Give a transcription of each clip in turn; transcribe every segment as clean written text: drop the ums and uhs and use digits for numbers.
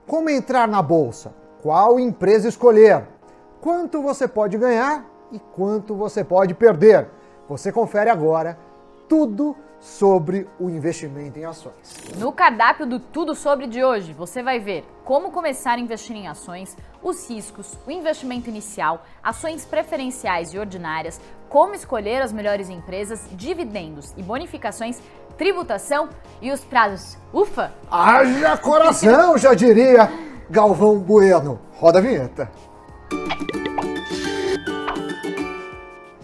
Como entrar na bolsa? Qual empresa escolher? Quanto você pode ganhar e quanto você pode perder? Você confere agora tudo sobre o investimento em ações. No cardápio do Tudo Sobre de hoje, você vai ver como começar a investir em ações, os riscos, o investimento inicial, ações preferenciais e ordinárias, como escolher as melhores empresas, dividendos e bonificações, tributação e os prazos. Ufa! Haja coração, já diria Galvão Bueno. Roda a vinheta.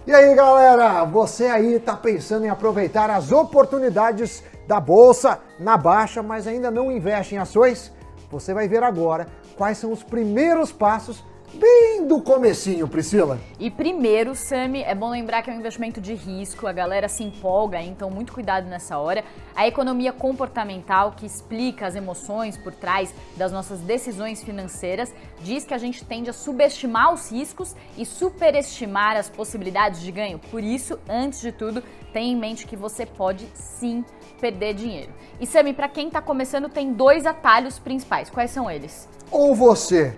E aí, galera, você aí tá pensando em aproveitar as oportunidades da bolsa na baixa, mas ainda não investe em ações? Você vai ver agora quais são os primeiros passos bem do comecinho, Priscila. E primeiro, Sami, é bom lembrar que é um investimento de risco, a galera se empolga, então muito cuidado nessa hora. A economia comportamental, que explica as emoções por trás das nossas decisões financeiras, diz que a gente tende a subestimar os riscos e superestimar as possibilidades de ganho. Por isso, antes de tudo, tenha em mente que você pode sim perder dinheiro. E Sami, para quem está começando, tem dois atalhos principais. Quais são eles? Ou você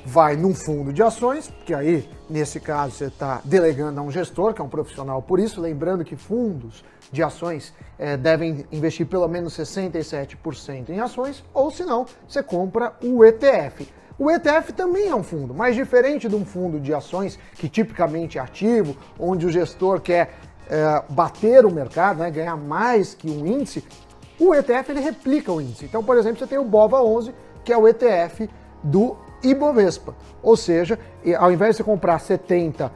vai num fundo de ações, porque aí, nesse caso, você está delegando a um gestor, que é um profissional por isso, lembrando que fundos de ações devem investir pelo menos 67% em ações, ou se não, você compra o ETF. O ETF também é um fundo, mas diferente de um fundo de ações, que tipicamente é ativo, onde o gestor quer bater o mercado, né, ganhar mais que um índice, o ETF ele replica o índice. Então, por exemplo, você tem o BOVA11, que é o ETF do Ibovespa, ou seja, ao invés de você comprar 70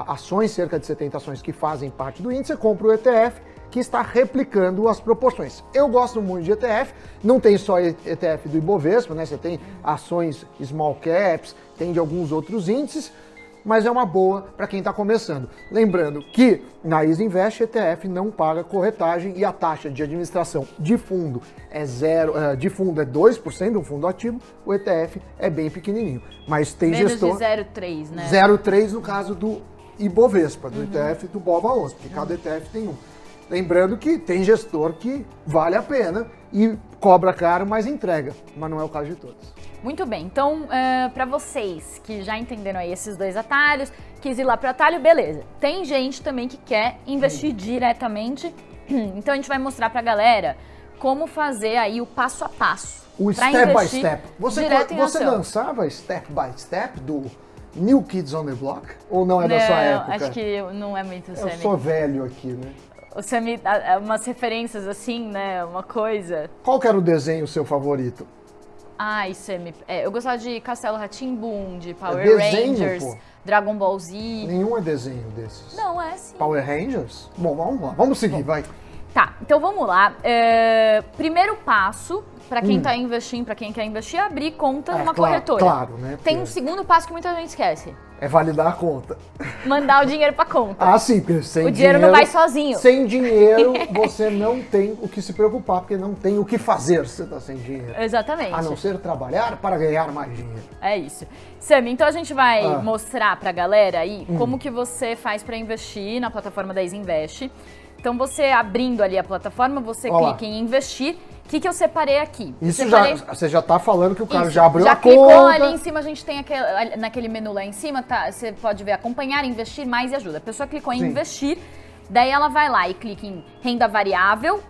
ações, cerca de 70 ações que fazem parte do índice, você compra o ETF que está replicando as proporções. Eu gosto muito de ETF, não tem só ETF do Ibovespa, né? Você tem ações small caps, tem de alguns outros índices, mas é uma boa para quem está começando. Lembrando que na Easy Invest ETF não paga corretagem e a taxa de administração de fundo é 2% do fundo ativo, o ETF é bem pequenininho, mas tem menos gestor... Menos de 0,3, né? 0,3 no caso do Ibovespa, do ETF do BOVA11, porque cada ETF tem um. Lembrando que tem gestor que vale a pena e cobra caro, mas entrega, mas não é o caso de todos. Muito bem, então para vocês que já entenderam aí esses dois atalhos, quis ir lá para o atalho, beleza. Tem gente também que quer investir diretamente, então a gente vai mostrar para a galera como fazer aí o passo a passo. O step by step. Você dançava step by step do New Kids on the Block? Ou não é da sua época? Acho que não é muito Sami. Eu sou velho aqui, né? O Sami, umas referências assim, né? Uma coisa. Qual que era o desenho seu favorito? Ai, Sami, eu gostava de Castelo Rá-Tim-Bum, de Power desenho, Rangers, pô. Dragon Ball Z. Nenhum é desenho desses. Não, é sim. Power Rangers? Bom, vamos lá. Vamos seguir, vai. Tá, então vamos lá. Primeiro passo, para quem tá investindo, para quem quer investir, é abrir conta numa corretora. Claro, né? Tem um segundo passo que muita gente esquece. É validar a conta. Mandar o dinheiro pra conta. Ah, sim, porque sem o dinheiro não vai sozinho. Sem dinheiro, você não tem o que se preocupar, porque não tem o que fazer se você tá sem dinheiro. Exatamente. A não ser trabalhar para ganhar mais dinheiro. É isso. Sami, então a gente vai mostrar pra galera aí como que você faz pra investir na plataforma da Easy Invest. Então você abrindo ali a plataforma, você clica em investir. O que eu separei aqui? Isso você já tá falando que o cara já abriu já a conta. Já clicou ali em cima, a gente tem naquele menu lá em cima, tá? Você pode ver acompanhar, investir, mais e ajuda. A pessoa clicou em investir, daí ela vai lá e clica em renda variável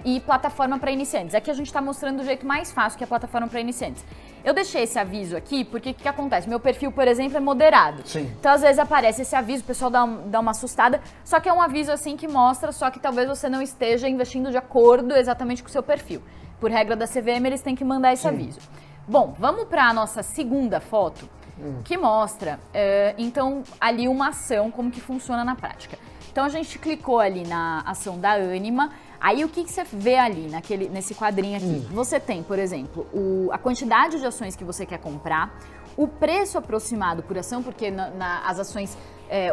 e plataforma para iniciantes. Aqui a gente está mostrando o jeito mais fácil, que é a plataforma para iniciantes. Eu deixei esse aviso aqui porque o que acontece? Meu perfil, por exemplo, é moderado. Sim. Então, às vezes aparece esse aviso, o pessoal dá uma assustada, só que é um aviso assim que mostra, só que talvez você não esteja investindo de acordo exatamente com o seu perfil. Por regra da CVM, eles têm que mandar esse aviso. Bom, vamos para a nossa segunda foto, que mostra, então, ali uma ação, como que funciona na prática. Então, a gente clicou ali na ação da Anima. Aí o que você vê ali nesse quadrinho aqui? Você tem, por exemplo, a quantidade de ações que você quer comprar, o preço aproximado por ação, porque as ações,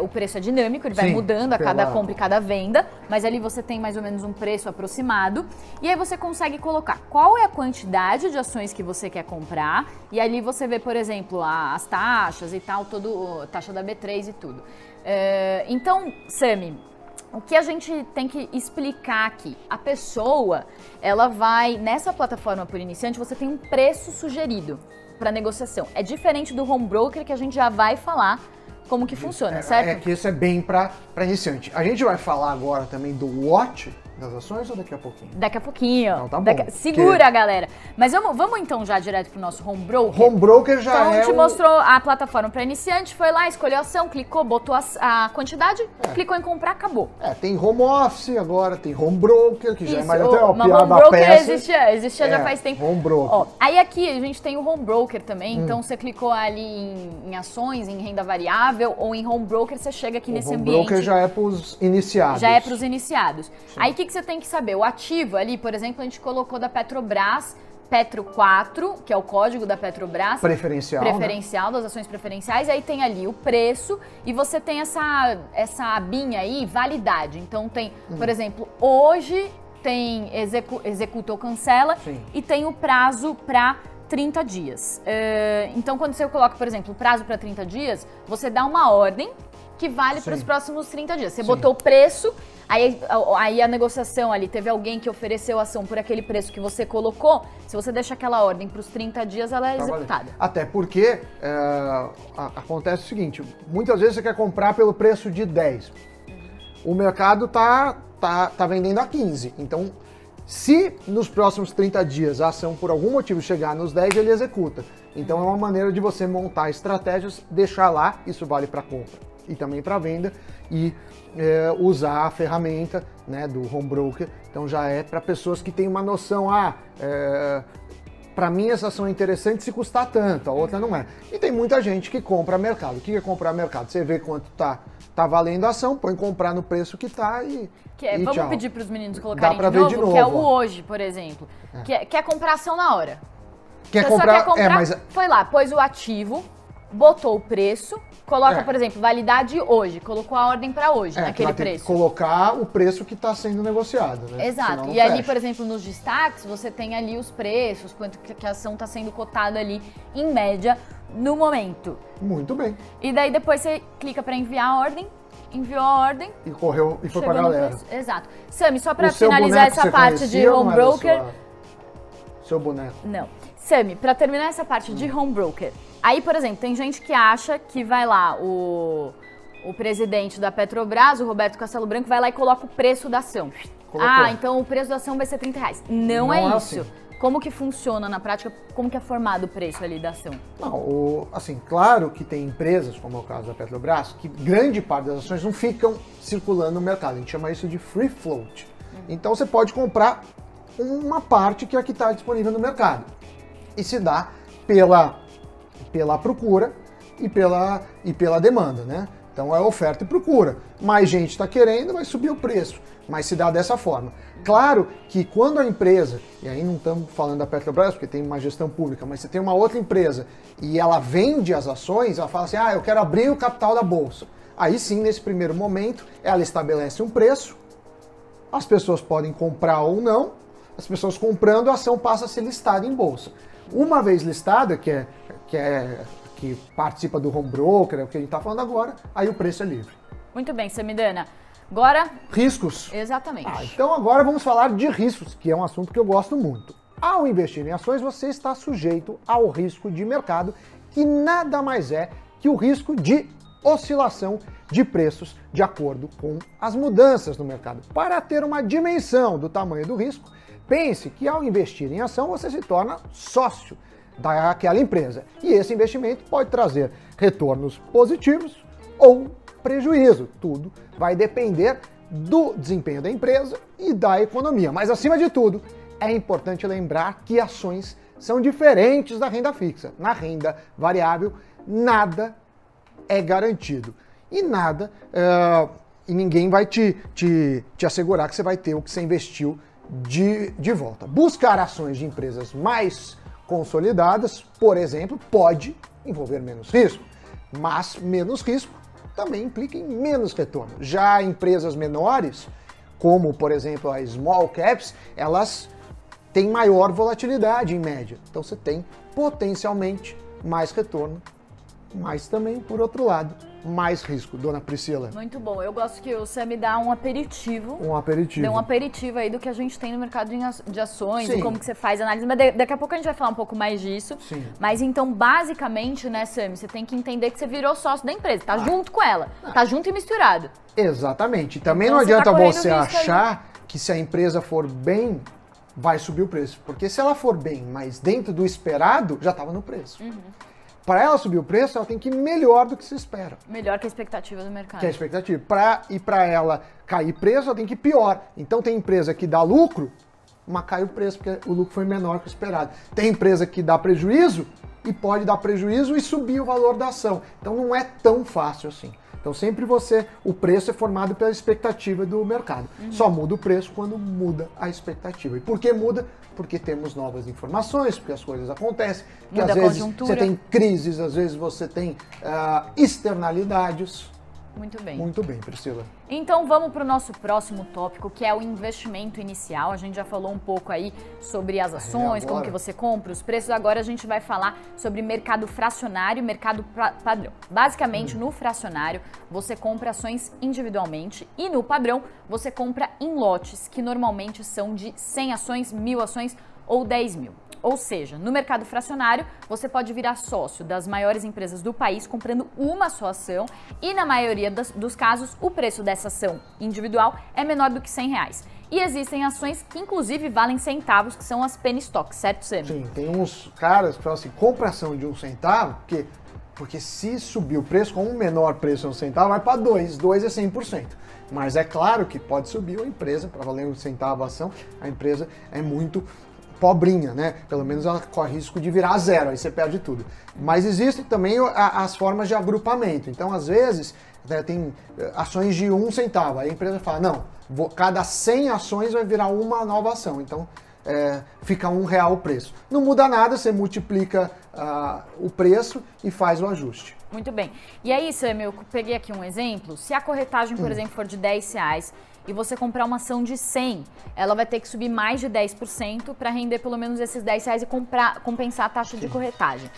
o preço é dinâmico, ele vai mudando a cada compra e cada venda, mas ali você tem mais ou menos um preço aproximado, e aí você consegue colocar qual é a quantidade de ações que você quer comprar, e ali você vê, por exemplo, as taxas e tal, taxa da B3 e tudo. Então, Sami, O que a gente tem que explicar aqui? A pessoa, ela vai, nessa plataforma por iniciante, você tem um preço sugerido para negociação. É diferente do home broker, que a gente já vai falar como que funciona, certo? É que isso é bem para iniciante. A gente vai falar agora também do watch das ações ou daqui a pouquinho? Daqui a pouquinho. Não, tá bom. Segura, galera. Mas vamos então já direto pro nosso home broker? Home broker já então, é a gente mostrou a plataforma para iniciante, foi lá, escolheu a ação, clicou, botou a quantidade, clicou em comprar, acabou. Tem home office agora, tem home broker, que já é mais Isso, até uma home piada broker peça. existia já faz tempo. Home broker. Ó, aí aqui a gente tem o home broker também, então você clicou ali em ações, em renda variável ou em home broker, você chega aqui nesse ambiente. Home broker já é para os iniciados. Já é para os iniciados. Sim. Aí o que você tem que saber? O ativo ali, por exemplo, a gente colocou da Petrobras, Petro 4, que é o código da Petrobras. Preferencial, né? Das ações preferenciais. Aí tem ali o preço e você tem essa abinha aí, validade. Então tem, por exemplo, hoje tem executa ou cancela. Sim. E tem o prazo para 30 dias. Então quando você coloca, por exemplo, o prazo para 30 dias, você dá uma ordem que vale para os próximos 30 dias. Você botou o preço, aí a negociação ali, teve alguém que ofereceu a ação por aquele preço que você colocou, se você deixa aquela ordem para os 30 dias, ela é executada. Até porque acontece o seguinte, muitas vezes você quer comprar pelo preço de 10. O mercado tá vendendo a 15. Então, se nos próximos 30 dias a ação por algum motivo chegar nos 10, ele executa. Então é uma maneira de você montar estratégias, deixar lá, isso vale para compra e também para venda, e usar a ferramenta, né, do home broker. Então já é para pessoas que têm uma noção, para mim essa ação é interessante se custar tanto, a outra não é. E tem muita gente que compra mercado. O que é comprar mercado? Você vê quanto tá valendo a ação, põe comprar no preço que tá e vamos tchau. pedir para os meninos colocarem de novo, que é o hoje, por exemplo. Quer comprar ação na hora. Quer comprar, foi lá, pôs o ativo, botou o preço, coloca, por exemplo, validade hoje, colocou a ordem para hoje, naquele preço. Colocar o preço que está sendo negociado, né? Exato. E ali, por exemplo, nos destaques, você tem ali os preços, quanto que a ação está sendo cotada ali, em média, no momento. Muito bem. E daí depois você clica para enviar a ordem, enviou a ordem. E correu e foi para a galera. Exato. Sami, só para finalizar essa parte de home broker. Seu boneco. Não. Sami, para terminar essa parte de home broker. Aí, por exemplo, tem gente que acha que vai lá, o presidente da Petrobras, o Roberto Castelo Branco, vai lá e coloca o preço da ação. Colocou. Então o preço da ação vai ser R$30. Não é isso. Assim. Como que funciona na prática? Como que é formado o preço ali da ação? Não, claro que tem empresas, como é o caso da Petrobras, que grande parte das ações não ficam circulando no mercado. A gente chama isso de free float. Então você pode comprar uma parte que é a que está disponível no mercado. E se dá pela procura e pela demanda, né? Então é oferta e procura. Mais gente está querendo, vai subir o preço, mas se dá dessa forma. Claro que quando a empresa, e aí não estamos falando da Petrobras, porque tem uma gestão pública, mas você tem uma outra empresa e ela vende as ações, ela fala assim, eu quero abrir o capital da bolsa. Aí sim, nesse primeiro momento, ela estabelece um preço, as pessoas podem comprar ou não, as pessoas comprando, a ação passa a ser listada em bolsa. Uma vez listada, que participa do home broker, é o que a gente está falando agora, aí o preço é livre. Muito bem, Samidana. Agora... Riscos. Exatamente. Então agora vamos falar de riscos, que é um assunto que eu gosto muito. Ao investir em ações, você está sujeito ao risco de mercado, que nada mais é que o risco de oscilação de preços de acordo com as mudanças no mercado. Para ter uma dimensão do tamanho do risco, pense que ao investir em ação, você se torna sócio daquela empresa. E esse investimento pode trazer retornos positivos ou prejuízo. Tudo vai depender do desempenho da empresa e da economia. Mas, acima de tudo, é importante lembrar que ações são diferentes da renda fixa. Na renda variável, nada é garantido. E e ninguém vai te assegurar que você vai ter o que você investiu de volta. Buscar ações de empresas mais consolidadas, por exemplo, pode envolver menos risco, mas menos risco também implica em menos retorno. Já empresas menores, como por exemplo a small caps, elas têm maior volatilidade em média. Então você tem potencialmente mais retorno, mas também, por outro lado, mais risco, dona Priscila. Muito bom. Eu gosto que você me dá um aperitivo. Um aperitivo. Dê um aperitivo aí do que a gente tem no mercado de ações, Sim. e como que você faz a análise. Mas daqui a pouco a gente vai falar um pouco mais disso. Sim. Mas então, basicamente, né, Sami, você tem que entender que você virou sócio da empresa. Tá junto com ela. Tá junto e misturado. Exatamente. Também Então, não você tá adianta correndo você risco aí. achar que se a empresa for bem, vai subir o preço. Porque se ela for bem, mas dentro do esperado, já estava no preço. Para ela subir o preço, ela tem que ir melhor do que se espera. Melhor que a expectativa do mercado. Que é a expectativa. E para ela cair preço, ela tem que ir pior. Então tem empresa que dá lucro, mas cai o preço, porque o lucro foi menor que o esperado. Tem empresa que dá prejuízo e pode dar prejuízo e subir o valor da ação. Então não é tão fácil assim. Então sempre o preço é formado pela expectativa do mercado. Só muda o preço quando muda a expectativa. E por que muda? Porque temos novas informações, porque as coisas acontecem, que Muda às a vezes conjuntura. você tem crises, às vezes você tem externalidades. Muito bem. Muito bem, Priscila. Então vamos para o nosso próximo tópico, que é o investimento inicial. A gente já falou um pouco aí sobre as ações, como que você compra, os preços. Agora a gente vai falar sobre mercado fracionário e mercado padrão. Basicamente, no fracionário, você compra ações individualmente e no padrão, você compra em lotes, que normalmente são de 100 ações, 1.000 ações ou 10.000. Ou seja, no mercado fracionário, você pode virar sócio das maiores empresas do país comprando uma só ação e, na maioria dos casos, o preço dessa ação individual é menor do que R$100. E existem ações que, inclusive, valem centavos, que são as penny stocks, certo, Sami? Sim, tem uns caras que falam assim, compra ação de 1 centavo, porque se subir o preço, com um menor preço de 1 centavo, vai para 2 é 100%. Mas é claro que pode subir a empresa, para valer 1 centavo a ação, a empresa é muito pobrinha, né? Pelo menos ela corre risco de virar zero, aí você perde tudo. Mas existem também as formas de agrupamento. Então, às vezes, tem ações de 1 centavo. Aí a empresa fala, não, cada 100 ações vai virar uma nova ação. Então, fica R$1 o preço. Não muda nada, você multiplica o preço e faz o ajuste. Muito bem. E aí, Sami, eu peguei aqui um exemplo. Se a corretagem, por exemplo, for de R$10 e você comprar uma ação de 100, ela vai ter que subir mais de 10% para render pelo menos esses R$10 e compensar a taxa de corretagem.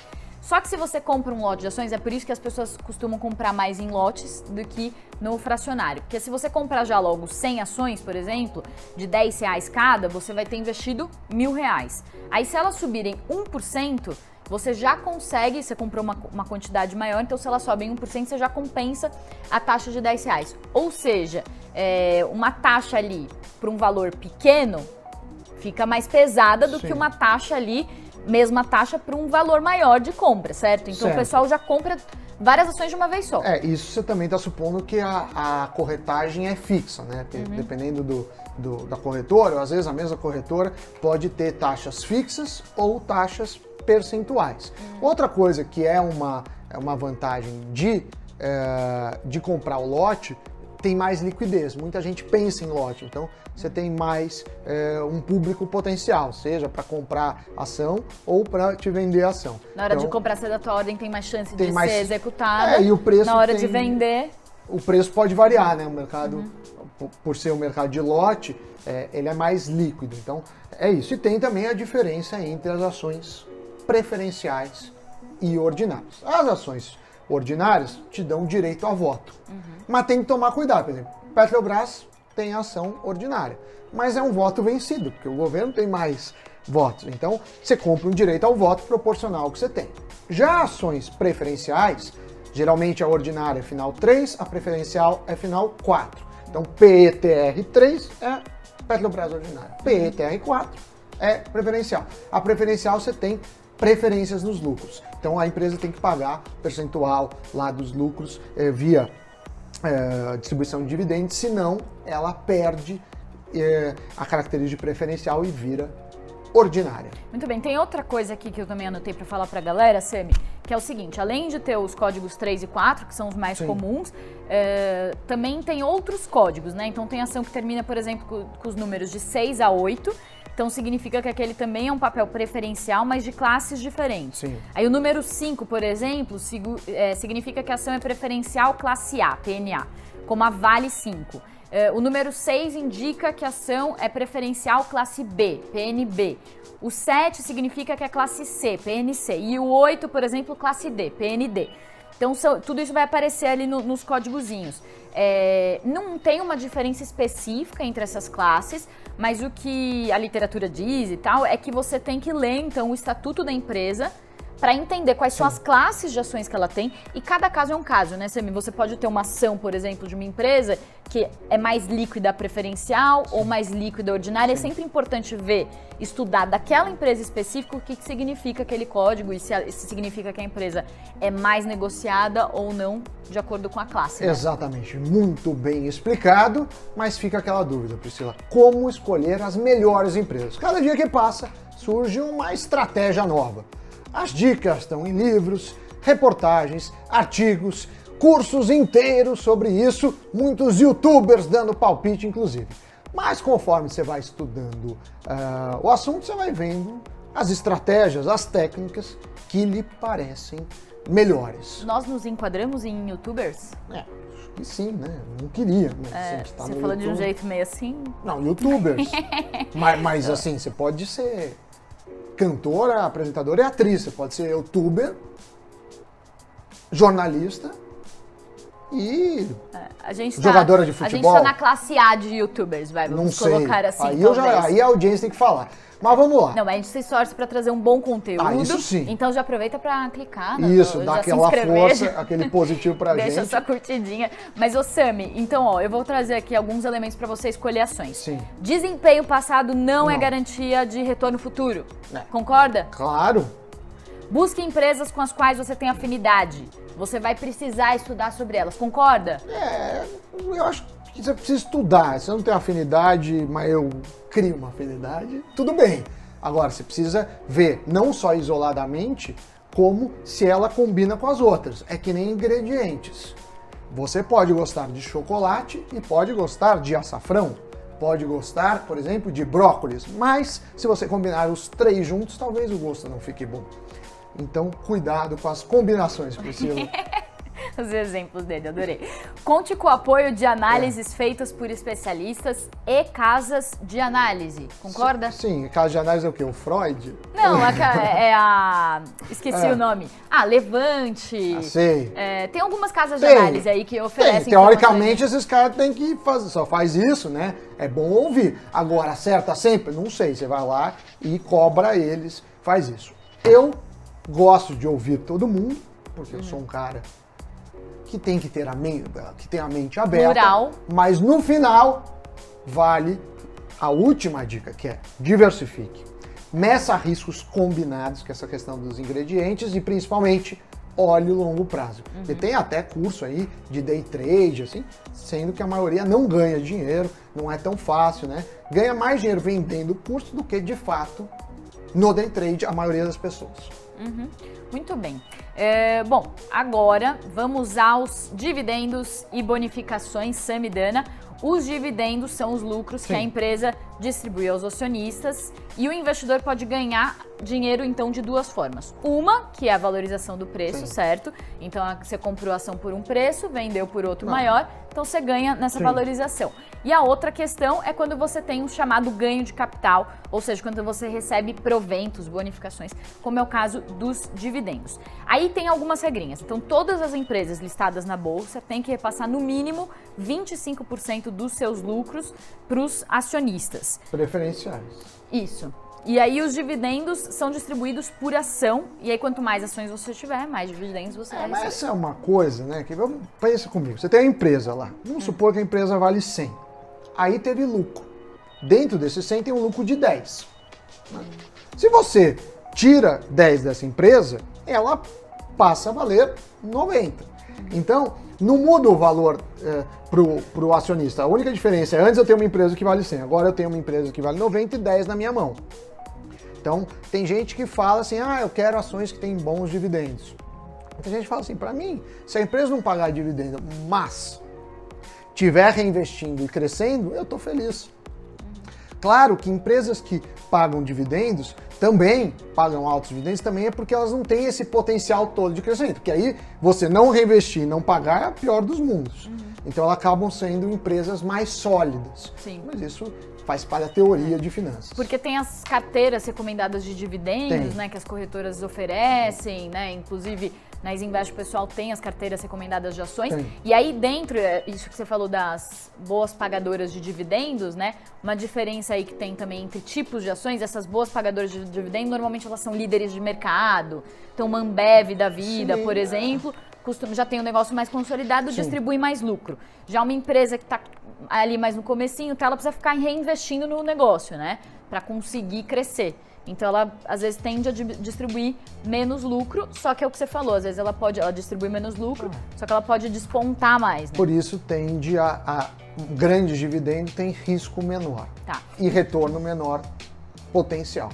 Só que se você compra um lote de ações, é por isso que as pessoas costumam comprar mais em lotes do que no fracionário. Porque se você comprar já logo 100 ações, por exemplo, de R$10 cada, você vai ter investido R$1.000. Aí se elas subirem 1%, você já consegue, você comprou uma quantidade maior, então se ela sobe em 1%, você já compensa a taxa de R$10. Ou seja, uma taxa ali para um valor pequeno fica mais pesada do que uma taxa ali, mesma taxa para um valor maior de compra, certo? Então o pessoal já compra várias ações de uma vez só. Isso você também está supondo que a corretagem é fixa, né? Porque dependendo da corretora, às vezes a mesma corretora pode ter taxas fixas ou taxas percentuais. Outra coisa que é uma vantagem de comprar o lote, tem mais liquidez. Muita gente pensa em lote, então você tem mais um público potencial, seja para comprar ação ou para te vender ação. Na hora de comprar cedo a tua ordem tem mais chance de ser executada. E o preço na hora de vender... O preço pode variar, né? O mercado, por ser um mercado de lote, ele é mais líquido. Então, é isso. E tem também a diferença entre as ações preferenciais e ordinárias. As ações ordinárias te dão direito a voto. Mas tem que tomar cuidado. Por exemplo, Petrobras tem ação ordinária, mas é um voto vencido, porque o governo tem mais votos. Então, você compra um direito ao voto proporcional ao que você tem. Já ações preferenciais, geralmente a ordinária é final 3, a preferencial é final 4. Então, PETR3 é Petrobras ordinária. PETR4 é preferencial. A preferencial você tem preferências nos lucros. Então a empresa tem que pagar percentual lá dos lucros via distribuição de dividendos, senão ela perde a característica de preferencial e vira ordinária. Muito bem, tem outra coisa aqui que eu também anotei para falar para a galera, Sami, que é o seguinte, além de ter os códigos 3 e 4, que são os mais comuns, também tem outros códigos, né? Então tem ação que termina, por exemplo, com os números de 6 a 8, então significa que aquele também é um papel preferencial, mas de classes diferentes. Sim. Aí o número 5, por exemplo, significa que a ação é preferencial classe A, PNA, como a Vale 5. O número 6 indica que a ação é preferencial classe B, PNB. O 7 significa que é classe C, PNC. E o 8, por exemplo, classe D, PND. Então, tudo isso vai aparecer ali nos códigozinhos. Não tem uma diferença específica entre essas classes, mas o que a literatura diz e tal é que você tem que ler, então, o estatuto da empresa para entender quais são as classes de ações que ela tem, e cada caso é um caso, né, Sami? Você pode ter uma ação, por exemplo, de uma empresa que é mais líquida preferencial ou mais líquida ordinária. É sempre importante ver, estudar daquela empresa específica o que significa aquele código e se significa que a empresa é mais negociada ou não, de acordo com a classe. Né? Exatamente, muito bem explicado, mas fica aquela dúvida, Priscila, como escolher as melhores empresas? Cada dia que passa, surge uma estratégia nova. As dicas estão em livros, reportagens, artigos, cursos inteiros sobre isso, muitos youtubers dando palpite, inclusive. Mas conforme você vai estudando o assunto, você vai vendo as estratégias, as técnicas que lhe parecem melhores. Nós nos enquadramos em youtubers? Acho que sim, né? Não queria, mas tá você falou de um jeito meio assim? Não, youtubers. mas assim, você pode ser cantora, apresentadora e atriz. Você pode ser youtuber, jornalista e jogadora de futebol. A gente tá na classe A de youtubers, vamos colocar assim. Aí a audiência tem que falar. Mas vamos lá. Não, mas a gente se esforça para trazer um bom conteúdo. Isso sim. Então já aproveita para clicar. Isso, dá aquela força, aquele positivo pra gente. Deixa sua curtidinha. Mas, Sami, então, eu vou trazer aqui alguns elementos para você escolher ações. Sim. Desempenho passado não é garantia de retorno futuro. Concorda? Claro. Busque empresas com as quais você tem afinidade. Você vai precisar estudar sobre elas. Concorda? Eu acho que você precisa estudar. Se você não tem afinidade, mas eu crio uma afinidade, tudo bem. Agora, você precisa ver, não só isoladamente, como se ela combina com as outras. É que nem ingredientes. Você pode gostar de chocolate e pode gostar de açafrão. Pode gostar, por exemplo, de brócolis. Mas, se você combinar os três juntos, talvez o gosto não fique bom. Então, cuidado com as combinações, Priscila. Os exemplos dele, adorei. Conte com o apoio de análises feitas por especialistas e casas de análise, concorda? Sim, casa de análise é o quê? O Freud? Não, esqueci o nome. Levante. Sei. Tem algumas casas de análise aí que oferecem... Teoricamente, esses caras têm que fazer, só faz isso, né? É bom ouvir. Agora, acerta sempre? Não sei. Você vai lá e cobra eles, faz isso. Eu gosto de ouvir todo mundo, porque eu sou um cara que tem que ter a mente aberta. Plural. Mas no final, vale a última dica, que é diversifique. Meça riscos combinados, que é essa questão dos ingredientes, e principalmente olhe o longo prazo. E tem até curso aí de day trade, assim, sendo que a maioria não ganha dinheiro, não é tão fácil, né? Ganha mais dinheiro vendendo o curso do que, de fato, no day trade, a maioria das pessoas. Muito bem. Bom, agora vamos aos dividendos e bonificações, Sami e Dana. Os dividendos são os lucros que a empresa distribui aos acionistas e o investidor pode ganhar dinheiro, então, de duas formas. Uma, que é a valorização do preço, certo? Então, você comprou a ação por um preço, vendeu por outro maior, então você ganha nessa valorização. E a outra questão é quando você tem um chamado ganho de capital, ou seja, quando você recebe proventos, bonificações, como é o caso dos dividendos. Aí tem algumas regrinhas. Então, todas as empresas listadas na bolsa têm que repassar no mínimo 25% dos seus lucros para os acionistas. Preferenciais. Isso. E aí os dividendos são distribuídos por ação, e aí quanto mais ações você tiver, mais dividendos você vai Mas receber. essa é uma coisa, né, que pensa comigo, você tem a empresa lá, vamos supor que a empresa vale 100, aí teve lucro, dentro desse 100 tem um lucro de 10. Se você tira 10 dessa empresa, ela passa a valer 90. Então, não muda o valor para o acionista. A única diferença é, antes eu tenho uma empresa que vale 100, agora eu tenho uma empresa que vale 90 e 10 na minha mão. Então, tem gente que fala assim, eu quero ações que têm bons dividendos. Muita gente fala assim, para mim, se a empresa não pagar dividendo, mas estiver reinvestindo e crescendo, eu estou feliz. Claro que empresas que pagam dividendos também pagam altos dividendos, também é porque elas não têm esse potencial todo de crescimento. Porque aí você não reinvestir e não pagar é a pior dos mundos. Então elas acabam sendo empresas mais sólidas. Sim. Mas isso faz parte da teoria de finanças. Porque tem as carteiras recomendadas de dividendos, né, que as corretoras oferecem, né, inclusive na Isinvest o pessoal tem as carteiras recomendadas de ações. Tem. E aí dentro, isso que você falou das boas pagadoras de dividendos, né, uma diferença aí que tem também entre tipos de ações, essas boas pagadoras de dividendos normalmente elas são líderes de mercado, então uma Ambev da vida, por exemplo, já tem um negócio mais consolidado, distribui mais lucro. Já uma empresa que está ali mais no comecinho, ela precisa ficar reinvestindo no negócio, né? Para conseguir crescer. Então ela às vezes tende a distribuir menos lucro, só que é o que você falou, às vezes ela distribui menos lucro, só que ela pode despontar mais, né? Por isso tende a um grande dividendo tem risco menor. Tá. E retorno menor, potencial.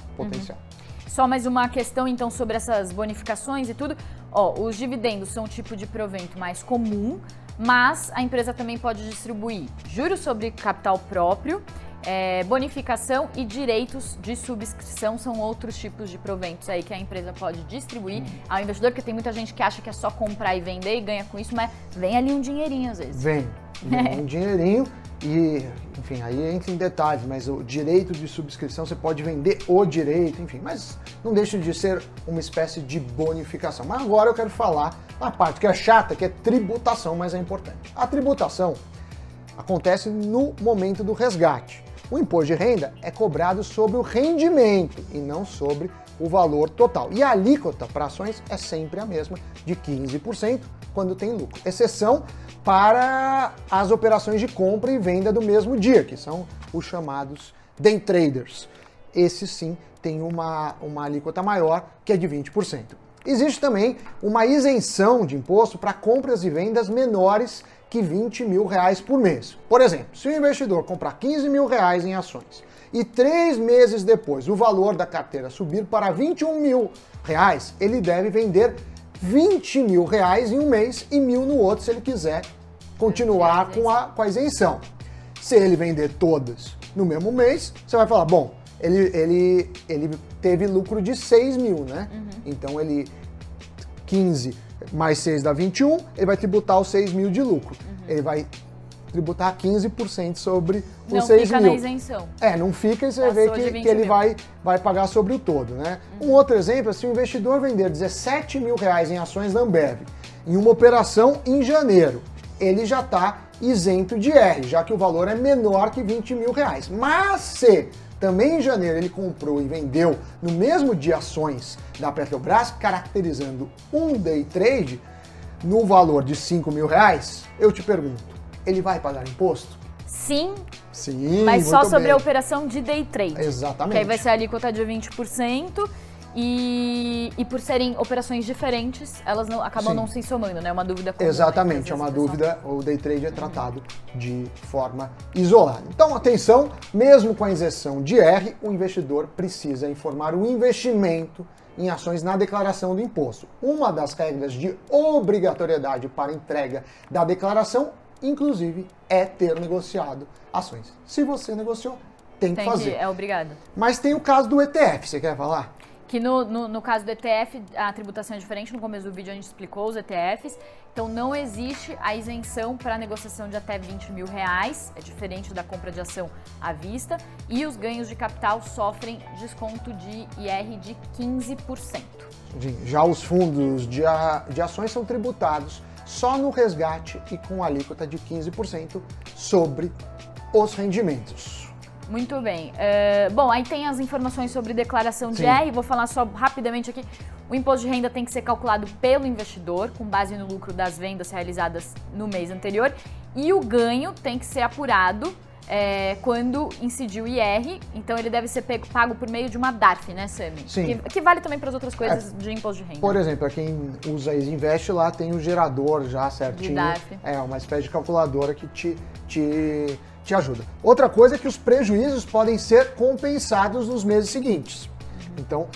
Só mais uma questão então sobre essas bonificações e tudo. Os dividendos são um tipo de provento mais comum, mas a empresa também pode distribuir juros sobre capital próprio, bonificação e direitos de subscrição são outros tipos de proventos aí que a empresa pode distribuir ao investidor, porque tem muita gente que acha que é só comprar e vender e ganha com isso, mas vem ali um dinheirinho às vezes. Vem um dinheirinho e, enfim, aí entra em detalhes, mas o direito de subscrição você pode vender o direito, enfim, mas não deixa de ser uma espécie de bonificação. Mas agora eu quero falar na parte que é chata, que é tributação, mas é importante. A tributação acontece no momento do resgate. O imposto de renda é cobrado sobre o rendimento e não sobre o valor total. E a alíquota para ações é sempre a mesma, de 15% quando tem lucro. Exceção para as operações de compra e venda do mesmo dia, que são os chamados day traders. Esses sim têm uma alíquota maior, que é de 20%. Existe também uma isenção de imposto para compras e vendas menores que R$20 mil por mês. Por exemplo, se o investidor comprar R$15 mil em ações e 3 meses depois o valor da carteira subir para R$21 mil, ele deve vender R$20 mil em um mês e R$1.000 no outro se ele quiser continuar com a isenção. Se ele vender todas no mesmo mês, você vai falar, bom, ele teve lucro de 6 mil, né? Então ele 15 mais 6 dá 21, ele vai tributar os 6 mil de lucro. Ele vai tributar 15% sobre os 6 mil. Não fica na isenção. Não fica e você vê que ele vai pagar sobre o todo, né? Um outro exemplo é se o investidor vender R$17 mil em ações da Ambev em uma operação em janeiro, ele já está isento de R, já que o valor é menor que R$20 mil. Mas se também em janeiro ele comprou e vendeu no mesmo dia ações da Petrobras, caracterizando um day trade no valor de R$5 mil, eu te pergunto, ele vai pagar imposto? Sim. Sim, mas só sobre bem. A operação de day trade. Exatamente. Que aí vai ser a alíquota de 20%. E por serem operações diferentes, elas acabam não se somando, né? É uma dúvida comum. Exatamente, é uma dúvida, o day trade é tratado de forma isolada. Então, atenção, mesmo com a isenção de R, o investidor precisa informar o investimento em ações na declaração do imposto. Uma das regras de obrigatoriedade para entrega da declaração, inclusive, é ter negociado ações. Se você negociou, tem que fazer. É obrigado. Mas tem o caso do ETF, você quer falar? Que no caso do ETF, a tributação é diferente. No começo do vídeo a gente explicou os ETFs. Então não existe a isenção para negociação de até R$20 mil. É diferente da compra de ação à vista. E os ganhos de capital sofrem desconto de IR de 15%. Já os fundos de ações são tributados só no resgate e com alíquota de 15% sobre os rendimentos. Muito bem. Bom, aí tem as informações sobre declaração de R. Vou falar só rapidamente aqui. O imposto de renda tem que ser calculado pelo investidor, com base no lucro das vendas realizadas no mês anterior. E o ganho tem que ser apurado quando incidir o IR. Então, ele deve ser pago por meio de uma DARF, né, Sami? Sim. Que vale também para as outras coisas de imposto de renda. Por exemplo, quem usa Isinvest lá tem o gerador já certinho. De DARF. Uma espécie de calculadora que te ajuda. Outra coisa é que os prejuízos podem ser compensados nos meses seguintes. Então,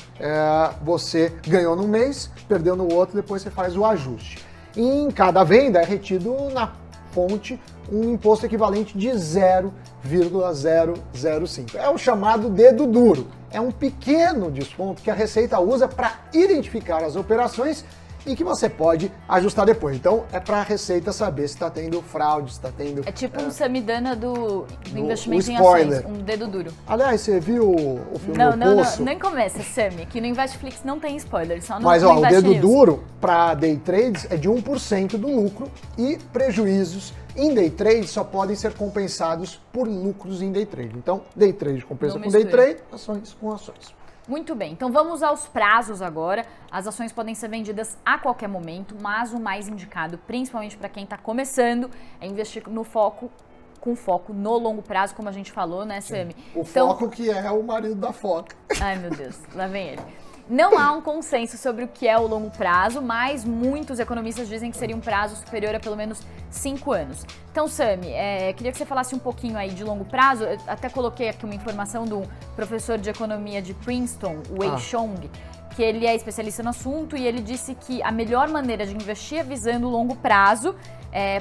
você ganhou num mês, perdeu no outro, depois você faz o ajuste. E em cada venda é retido na fonte um imposto equivalente de 0,005. É o chamado dedo duro. É um pequeno desconto que a Receita usa para identificar as operações e que você pode ajustar depois. Então, é para a Receita saber se está tendo fraude, se está tendo... É tipo um Samidana do investimento em spoiler. ações, um dedo duro. Aliás, você viu o filme Não, Poço? nem começa, Sami, que no Investflix não tem spoiler, só no Mas ó, o dedo News. duro para day trades é de 1% do lucro e prejuízos em day trade só podem ser compensados por lucros em day trade. Então, day trade compensa com day trade, ações com ações. Muito bem, então vamos aos prazos agora. As ações podem ser vendidas a qualquer momento, mas o mais indicado, principalmente para quem está começando, é investir com foco no longo prazo, como a gente falou, né, Sami? O foco que é o marido da foca. Ai, meu Deus, lá vem ele. Não há um consenso sobre o que é o longo prazo, mas muitos economistas dizem que seria um prazo superior a pelo menos 5 anos. Então, Sami, queria que você falasse um pouquinho aí de longo prazo. Eu até coloquei aqui uma informação do professor de economia de Princeton, o Wei Chong, que ele é especialista no assunto e ele disse que a melhor maneira de investir é visando o longo prazo,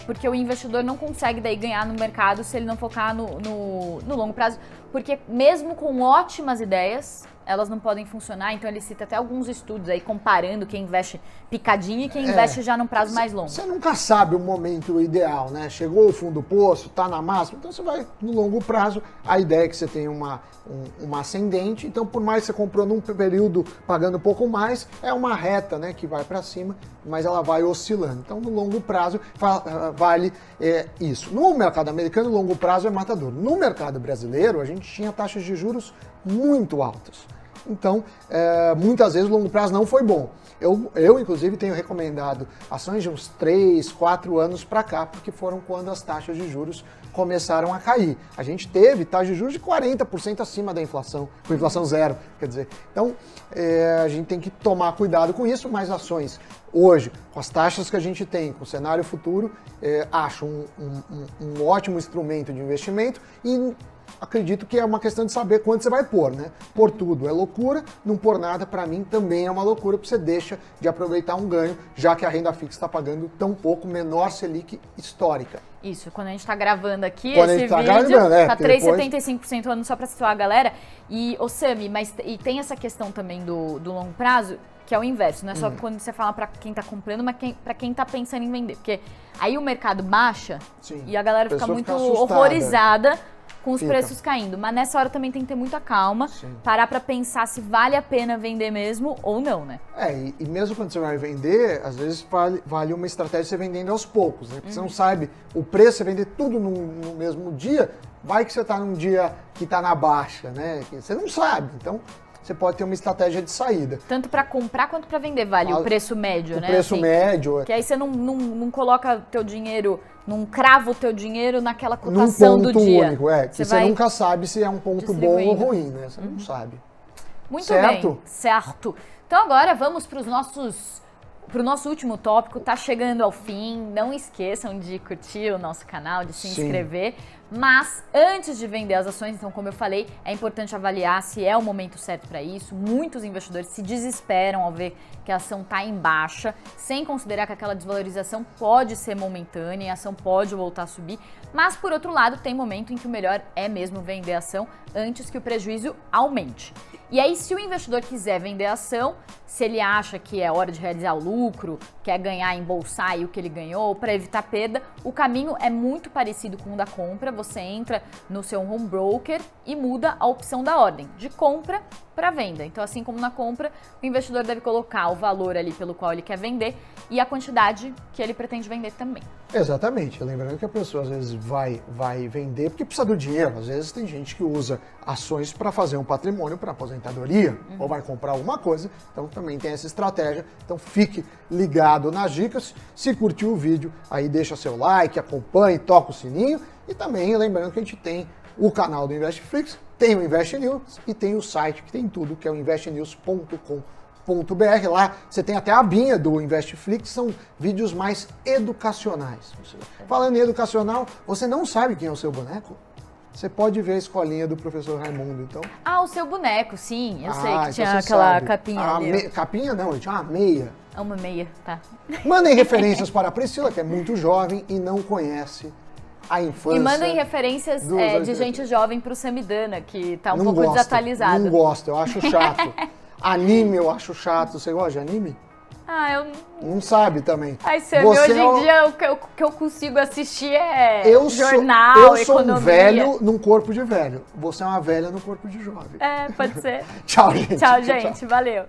porque o investidor não consegue daí ganhar no mercado se ele não focar no longo prazo, porque mesmo com ótimas ideias, elas não podem funcionar, então ele cita até alguns estudos aí comparando quem investe picadinho e quem investe já num prazo mais longo. Você nunca sabe o momento ideal, né? Chegou o fundo do poço, tá na máxima, então você vai no longo prazo. A ideia é que você tenha uma ascendente, então por mais que você comprou num período pagando um pouco mais, é uma reta, né, que vai para cima, mas ela vai oscilando. Então no longo prazo vale isso. No mercado americano, o longo prazo é matador. No mercado brasileiro, a gente tinha taxas de juros muito altas. Então, muitas vezes o longo prazo não foi bom. Eu inclusive, tenho recomendado ações de uns 3, 4 anos para cá, porque foram quando as taxas de juros começaram a cair. A gente teve taxa de juros de 40% acima da inflação, com inflação zero, quer dizer. Então, a gente tem que tomar cuidado com isso, mas ações hoje, com as taxas que a gente tem, com o cenário futuro, acho um ótimo instrumento de investimento e acredito que é uma questão de saber quanto você vai pôr, né? Pôr tudo é loucura, não pôr nada para mim também é uma loucura, porque você deixa de aproveitar um ganho, já que a renda fixa está pagando tão pouco, menor Selic histórica. Isso, quando a gente está gravando aqui, quando esse vídeo tá 3,75% ano, só para situar a galera. E, Sami, e tem essa questão também do longo prazo, que é o inverso, não é só quando você fala para quem está comprando, mas para quem está pensando em vender. Porque aí o mercado baixa e a galera fica muito horrorizada com os preços caindo. Mas nessa hora também tem que ter muita calma, parar para pensar se vale a pena vender mesmo ou não, né? E mesmo quando você vai vender, às vezes vale uma estratégia você vendendo aos poucos, né? Porque você não sabe o preço, você vender tudo no mesmo dia, vai que você está num dia que está na baixa, né? Que você não sabe, então você pode ter uma estratégia de saída. Tanto para comprar quanto para vender vale o preço médio, né? O preço médio. Que aí você não coloca teu dinheiro, não crava o teu dinheiro naquela cotação do dia. Num ponto único, que você nunca sabe se é um ponto bom ou ruim, né? Você não sabe. Muito bem, certo. Então agora vamos para o nosso último tópico, tá chegando ao fim. Não esqueçam de curtir o nosso canal, de se inscrever. Mas antes de vender as ações, então, como eu falei, é importante avaliar se é o momento certo para isso. Muitos investidores se desesperam ao ver que a ação está em baixa, sem considerar que aquela desvalorização pode ser momentânea, a ação pode voltar a subir. Mas, por outro lado, tem momento em que o melhor é mesmo vender a ação antes que o prejuízo aumente. E aí, se o investidor quiser vender a ação, se ele acha que é hora de realizar o lucro, quer ganhar, embolsar aí o que ele ganhou, para evitar perda, o caminho é muito parecido com o da compra. Você entra no seu home broker e muda a opção da ordem, de compra para venda. Então, assim como na compra, o investidor deve colocar o valor ali pelo qual ele quer vender e a quantidade que ele pretende vender também. Exatamente. Lembrando que a pessoa às vezes vai vender porque precisa do dinheiro. Às vezes tem gente que usa ações para fazer um patrimônio para aposentadoria ou vai comprar alguma coisa. Então também tem essa estratégia. Então fique ligado nas dicas. Se curtiu o vídeo, aí deixa seu like, acompanhe, toca o sininho. E também lembrando que a gente tem o canal do Investflix, tem o Invest News e tem o site que tem tudo, que é o investnews.com.br. Lá você tem até a abinha do Investflix, são vídeos mais educacionais. Falando em educacional, você não sabe quem é o seu boneco? Você pode ver a escolinha do professor Raimundo, então. O seu boneco, sim. Eu sei que então tinha aquela capinha ali. Capinha não, ele tinha uma meia. Uma meia, tá. Mandem referências para a Priscila, que é muito jovem e não conhece a infância. E mandem referências de gente jovem pro Samidana, que tá um pouco desatualizado. Não gosto, eu acho chato. Anime eu acho chato. Você gosta de anime? Eu... Não sabe também. Ai, Sammy, hoje em dia o que eu consigo assistir é jornal, eu sou economia. um velho num corpo de velho. Você é uma velha num corpo de jovem. Pode ser. Tchau, gente. Tchau, gente. Valeu.